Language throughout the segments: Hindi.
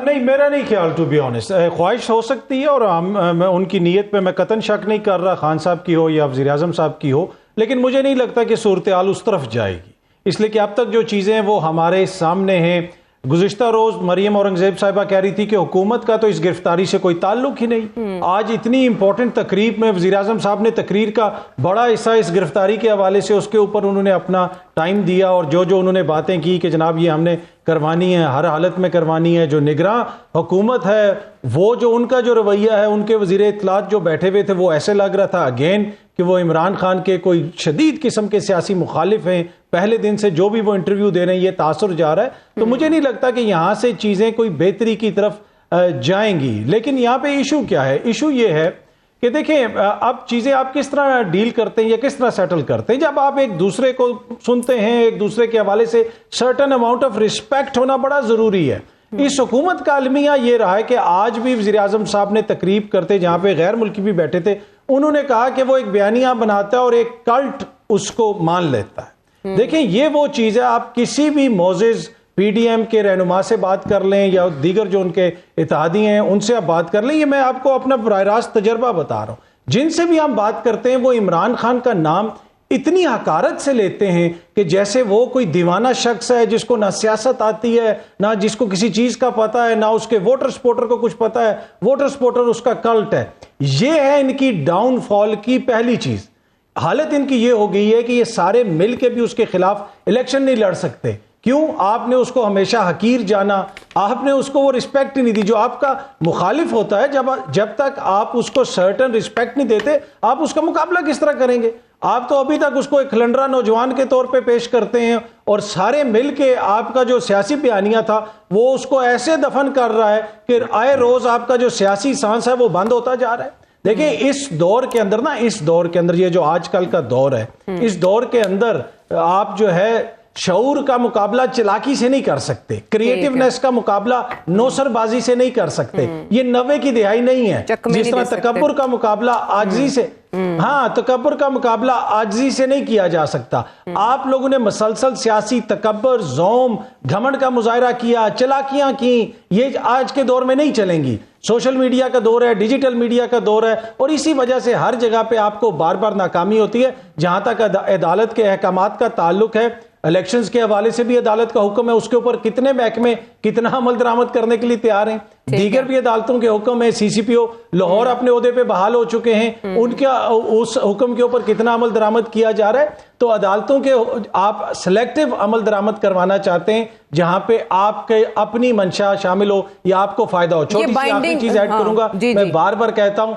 नहीं, मेरा नहीं ख्याल, टू बी ऑनेस्ट। ख्वाहिश हो सकती है और मैं उनकी नीयत पे मैं कतन शक नहीं कर रहा, खान साहब की हो या वज़ीर आज़म साहब की हो, लेकिन मुझे नहीं लगता कि सूरत हाल उस तरफ जाएगी, इसलिए कि अब तक जो चीज़ें हैं वो हमारे सामने हैं। गुज़िश्ता रोज़ मरियम औरंगज़ेब साहिबा कह रही थी कि हुकूमत का तो इस गिरफ्तारी से कोई ताल्लुक ही नहीं। आज इतनी इंपॉर्टेंट तकरीब में वज़ीर आज़म साहब ने तकरीर का बड़ा हिस्सा इस गिरफ्तारी के हवाले से उसके ऊपर उन्होंने अपना टाइम दिया और जो जो उन्होंने बातें की कि जनाब ये हमने करवानी है, हर हालत में करवानी है। जो निगरान हुकूमत है वो जो उनका जो रवैया है, उनके वज़ीर इत्तलात जो बैठे हुए थे वो ऐसे लग रहा था अगेन कि वो इमरान खान के कोई शदीद किस्म के सियासी मुखालिफ हैं। पहले दिन से जो भी वो इंटरव्यू दे रहे हैं ये तासुर जा रहा है। तो मुझे नहीं लगता कि यहाँ से चीज़ें कोई बेहतरी की तरफ जाएंगी। लेकिन यहाँ पे इशू क्या है? इशू ये है कि देखें अब चीज़ें आप किस तरह डील करते हैं या किस तरह सेटल करते हैं। जब आप एक दूसरे को सुनते हैं, एक दूसरे के हवाले से सर्टेन अमाउंट ऑफ रिस्पेक्ट होना बड़ा ज़रूरी है। इस हुकूमत का अलमिया ये रहा है कि आज भी वज़ीर आज़म साहब ने तकरीब करते जहाँ पे गैर मुल्की भी बैठे थे, उन्होंने कहा कि वो एक बयानिया बनाता है और एक कल्ट उसको मान लेता है। देखें ये वो चीज़ है, आप किसी भी मोज़ेज़ पीडीएम के रहनुमा से बात कर लें या दीगर जो उनके इत्तेहादी हैं उनसे आप बात कर लें, ये मैं आपको अपना बराह रास्त तजर्बा बता रहा हूँ। जिनसे भी हम बात करते हैं वो इमरान खान का नाम इतनी हकारत से लेते हैं कि जैसे वो कोई दीवाना शख्स है जिसको ना सियासत आती है, ना जिसको किसी चीज़ का पता है, ना उसके वोटर सपोर्टर को कुछ पता है, वोटर सपोर्टर उसका कल्ट है। ये है इनकी डाउनफॉल की पहली चीज़। हालत इनकी ये हो गई है कि ये सारे मिल के भी उसके खिलाफ इलेक्शन नहीं लड़ सकते। क्यों? आपने उसको हमेशा हकीर जाना, आपने उसको वो रिस्पेक्ट ही नहीं दी। जो आपका मुखालिफ होता है, जब तक आप उसको सर्टन रिस्पेक्ट नहीं देते, आप उसका मुकाबला किस तरह करेंगे? आप तो अभी तक उसको एक खलंडरा नौजवान के तौर पे पेश करते हैं और सारे मिल के आपका जो सियासी बयानिया था वो उसको ऐसे दफन कर रहा है कि आए रोज आपका जो सियासी सांस है वो बंद होता जा रहा है। देखिए इस दौर के अंदर ना, इस दौर के अंदर, ये जो आजकल का दौर है, इस दौर के अंदर आप जो है शऊर का मुकाबला चालाकी से नहीं कर सकते, क्रिएटिवनेस का मुकाबला नौसरबाजी से नहीं कर सकते। ये 90 की दिहाई नहीं है जिस तरह तकब्बुर का मुकाबला आजिज़ी से, हाँ तकब्बुर का मुकाबला आजिज़ी से नहीं किया जा सकता। आप लोगों ने मसलसल सियासी तकब्बुर, ज़ौम, घमंड का मुजाहरा किया, चालाकियां की, ये आज के दौर में नहीं चलेंगी। सोशल मीडिया का दौर है, डिजिटल मीडिया का दौर है और इसी वजह से हर जगह पे आपको बार बार नाकामी होती है। जहां तक अदालत के अहकामात का ताल्लुक है, इलेक्शंस के हवाले से भी अदालत का हुक्म है, उसके ऊपर कितने महकमे कितना अमल दरामद करने के लिए तैयार हैं। दीगर भी अदालतों के हुक्म है, सीसीपीओ लाहौर अपने ओहदे पे बहाल हो चुके हैं, उनका उस हुक्म के ऊपर कितना अमल दरामद किया जा रहा है। तो अदालतों के आप सिलेक्टिव अमल दरामद करवाना चाहते हैं जहां पे आपके अपनी मंशा शामिल हो या आपको फायदा हो। छोटी सी आखिरी चीज ऐड करूंगा, मैं बार बार कहता हूं,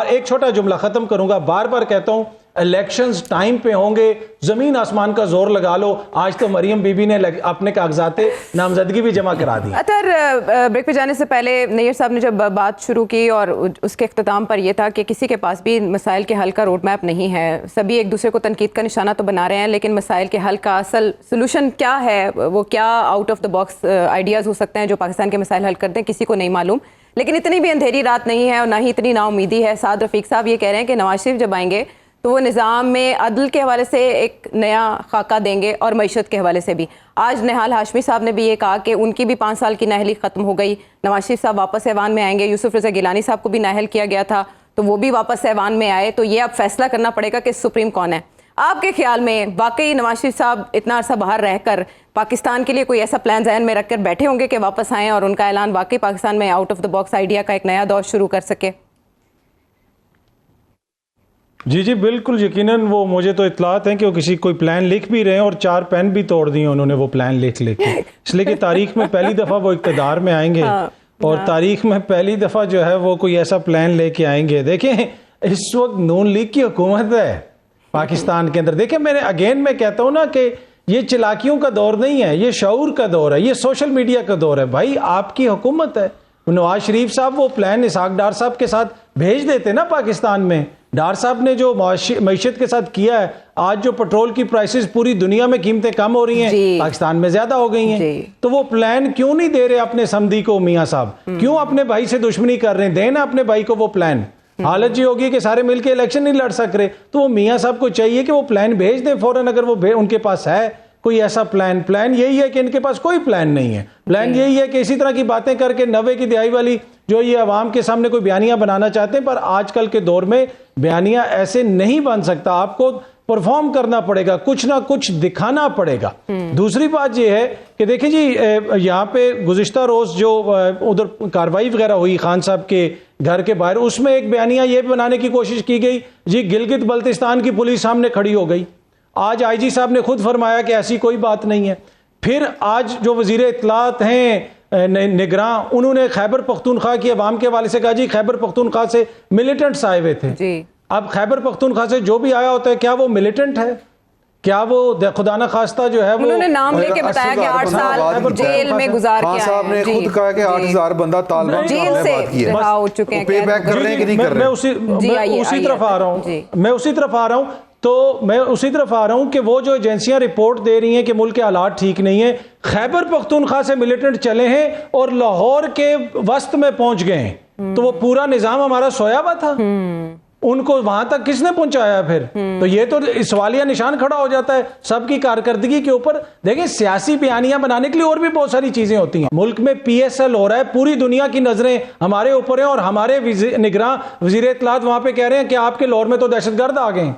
एक छोटा जुमला खत्म करूंगा, बार बार कहता हूं इलेक्शंस टाइम पे होंगे, जमीन आसमान का जोर लगा लो। आज तो मरियम बीबी ने अपने कागजाते नामजदगी भी जमा करा दी। अतर ब्रेक पे जाने से पहले नैयर साहब ने जब बात शुरू की और उसके इख्तिताम पर यह था कि किसी के पास भी मसाइल के हल का रोड मैप नहीं है, सभी एक दूसरे को तनकीद का निशाना तो बना रहे हैं, लेकिन मसाइल के हल का असल सोल्यूशन क्या है, वो क्या out of the box ideas हो सकते हैं जो पाकिस्तान के मसाइल हल करते हैं, किसी को नहीं मालूम। लेकिन इतनी भी अंधेरी रात नहीं है और ना ही इतनी नाउमीदी है। साद रफीक साहब ये कह रहे हैं कि नवाज शरीफ जब आएंगे तो वो निज़ाम में अदल के हवाले से एक नया खाका देंगे और मईशत के हवाले से भी। आज निहाल हाशमी साहब ने भी ये कहा कि उनकी भी 5 साल की नाअहली ख़त्म हो गई, नवाज शरीफ साहब वापस ऐवान में आएंगे। यूसुफ रज़ा गिलानी साहब को भी नाअहल किया गया था तो वो भी वापस ऐवान में आए। तो ये अब फैसला करना पड़ेगा कि सुप्रीम कौन है। आपके ख्याल में वाकई नवाज शरीफ साहब इतना अर्सा बाहर रहकर पाकिस्तान के लिए कोई ऐसा प्लान ज़हन में रखकर बैठे होंगे कि वापस आएँ और उनका ऐलान वाकई पाकिस्तान में out of the box idea का एक नया दौर शुरू कर सके? जी जी बिल्कुल, यकीनन वो मुझे तो इत्तलात है कि वो किसी कोई प्लान लिख भी रहे हैं और 4 पेन भी तोड़ दिए उन्होंने वो प्लान लिख के, इसलिए कि तारीख में पहली दफ़ा वो इक़्तिदार में आएंगे और तारीख में पहली दफ़ा जो है वो कोई ऐसा प्लान लेके आएंगे। देखें इस वक्त नून लीग की हुकूमत है पाकिस्तान के अंदर। देखें मैं कहता हूँ ना कि ये चलाकियों का दौर नहीं है, ये शऊर का दौर है, ये सोशल मीडिया का दौर है। भाई आपकी हुकूमत है, नवाज शरीफ साहब वो प्लान इसहाक डार साहब के साथ भेज देते ना पाकिस्तान में। डार साहब ने जो मईशत के साथ किया है, आज जो पेट्रोल की प्राइसेस पूरी दुनिया में कीमतें कम हो रही हैं, पाकिस्तान में ज्यादा हो गई हैं, तो वो प्लान क्यों नहीं दे रहे अपने समधी को? मियां साहब क्यों अपने भाई से दुश्मनी कर रहे हैं? देना अपने भाई को वो प्लान। हालत ये होगी कि सारे मिलकर इलेक्शन नहीं लड़ सक रहे, तो वो मियां साहब को चाहिए कि वो प्लान भेज दें फौरन, अगर वो उनके पास है। कोई ऐसा प्लान यही है कि इनके पास कोई प्लान नहीं है। प्लान यही है कि इसी तरह की बातें करके 90 की दिहाई वाली जो ये अवाम के सामने कोई बयानियां बनाना चाहते हैं, पर आजकल के दौर में बयानियां ऐसे नहीं बन सकता। आपको परफॉर्म करना पड़ेगा, कुछ ना कुछ दिखाना पड़ेगा। दूसरी बात यह है कि देखिए जी, यहाँ पे गुज़िश्ता रोज़ जो उधर कार्रवाई वगैरह हुई खान साहब के घर के बाहर, उसमें एक बयानिया ये बनाने की कोशिश की गई जी गिलगित बल्तिस्तान की पुलिस सामने खड़ी हो गई। आज आईजी साहब ने खुद फरमाया कि ऐसी कोई बात नहीं है। फिर आज जो वजीर इत्तलात हैं निगरां, उन्होंने खैबर पख्तूनख्वा की अवाम के हवाले से कहा जी खैबर पख्तूनख्वा से मिलिटेंट्स आए हुए थे जी। अब खैबर पख्तूनख्वा से जो भी आया होता है, क्या वो मिलिटेंट है? क्या वो खुदा न खास्ता जो है वो उन्होंने नाम लेके बताया कि 8 साल जेल में गुजार के आए हैं। साहब ने खुद कहा कि 8000 बंदा तालिबान जेल से रिहा हो चुके हैं, पे बैक कर रहे हैं कि नहीं कर रहे? मैं उसी तरफ आ रहा हूं मैं उसी तरफ आ रहा हूं कि वो जो एजेंसियां रिपोर्ट दे रही हैं कि मुल्क के हालात ठीक नहीं है, खैबर पख्तूनख्वा से मिलिटेंट चले हैं और लाहौर के वस्त में पहुंच गए हैं, तो वो पूरा निजाम हमारा सोया हुआ था। उनको वहां तक किसने पहुंचाया फिर? तो ये तो सवालिया निशान खड़ा हो जाता है सबकी कारकर्दगी के ऊपर। देखिए, सियासी बयानियां बनाने के लिए और भी बहुत सारी चीजें होती हैं। मुल्क में PSL हो रहा है, पूरी दुनिया की नजरें हमारे ऊपर हैं और हमारे निगरां वजीर इत्तलात वहां पे कह रहे हैं कि आपके लाहौर में तो दहशतगर्द आ गए।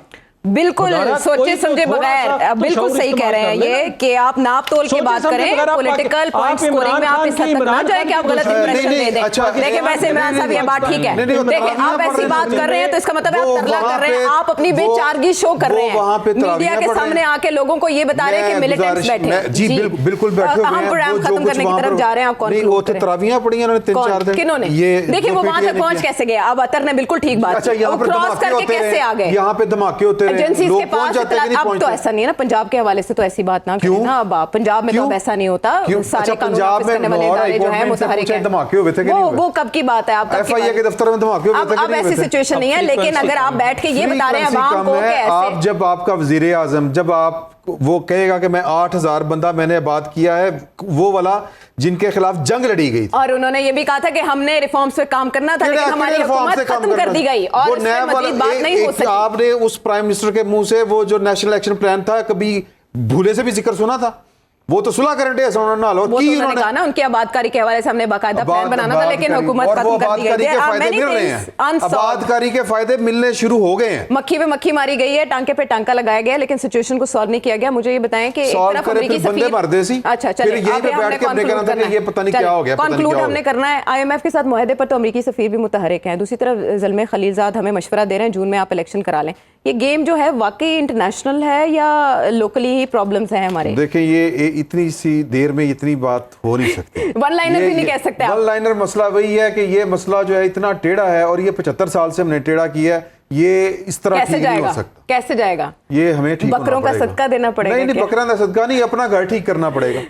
बिल्कुल सोचे समझे बगैर, बिल्कुल सही कह रहे हैं ये कि आप नाप तोल के बात करें, पॉलिटिकल पॉइंट स्कोरिंग में आप इस हद तक ना जाए कि आप गलत इंप्रेशन दे दें। देखिए, वैसे इमरान साहब ये बात ठीक है, देखिए आप ऐसी बात कर रहे हैं तो इसका मतलब आप तरला कर रहे हैं, आप अपनी बेचारगी शो कर रहे हैं, मीडिया के सामने आके लोगों को ये बता रहे हैं कि मिलिटेंट्स बैठे हैं। जी बिल्कुल बैठे हुए हैं। हम प्रोग्राम खत्म करने की तरफ जा रहे हैं, आप कौन तरावियां पड़ी हैं उन्होंने 3-4 दिन। किन्होंने? देखिए वो वहां तक पहुंच कैसे गए? अब अतर ने बिल्कुल ठीक बात की, क्रॉस करके कैसे आ गए? यहाँ पे धमाके होते हैं, एजेंसीज के पास। अब तो ऐसा नहीं है ना, पंजाब के हवाले से तो ऐसी बात ना करें ना। अब पंजाब में तो ऐसा नहीं होता, सारे कानून नाफिज करने वाले इदारे जो हैं मुतहरिक हैं। वो कब की बात है? FIA के दफ्तर में धमाके हुए थे। अब ऐसी सिचुएशन नहीं है, लेकिन अगर आप बैठ के ये बता रहे हैं अवाम को कि आप, जब आपका वजीर आजम, जब आप वो कहेगा कि मैं 8000 बंदा मैंने आबाद किया है, वो वाला जिनके खिलाफ जंग लड़ी गई थी, और उन्होंने ये भी कहा था कि हमने रिफॉर्म्स पे काम करना था, लेकिन हमारी हुकूमत खत्म कर दी गई और इसमें मज़ीद बात नहीं हो सकती। आपने उस प्राइम मिनिस्टर के मुंह से वो जो नेशनल एक्शन प्लान था, कभी भूले से भी जिक्र सुना था? वो तो सुलह करंट है, उन्होंने कहा ना उनकी आबादकारी के हवाले से हमने बाकायदा प्लान बनाना था, लेकिन हुकूमत खत्म कर दी गई। आबादकारी के फायदे मिलने शुरू हो गए हैं। मक्खी पे मक्खी मारी गई है, टांके पे टांका लगाया गया, लेकिन सिचुएशन को सॉल्व नहीं किया गया। मुझे ये बताएं कि अच्छा चलिए, कंक्लूड हमने करना है। IMF के साथ मुआहदे पर तो अमेरिकी सफीर भी मुतहरिक हैं, दूसरी तरफ ज़ल्मे खलीलजाद हमें मशवरा दे रहे हैं जून में आप इलेक्शन करा लें। ये गेम जो है वाकई इंटरनेशनल है या लोकली ही प्रॉब्लम्स हैं हमारे? देखें, ये इतनी सी देर में इतनी बात हो नहीं सकती। वन लाइनर भी नहीं कह सकते। वन लाइनर मसला वही है कि ये मसला जो है इतना टेढ़ा है, और ये 75 साल से हमने टेढ़ा किया है, ये इस तरह ठीक नहीं हो सकता। कैसे जाएगा? ये हमें ठीक बकरों का सदका देना पड़ेगा? नहीं, बकरों का सदका नहीं, अपना घर ठीक करना पड़ेगा।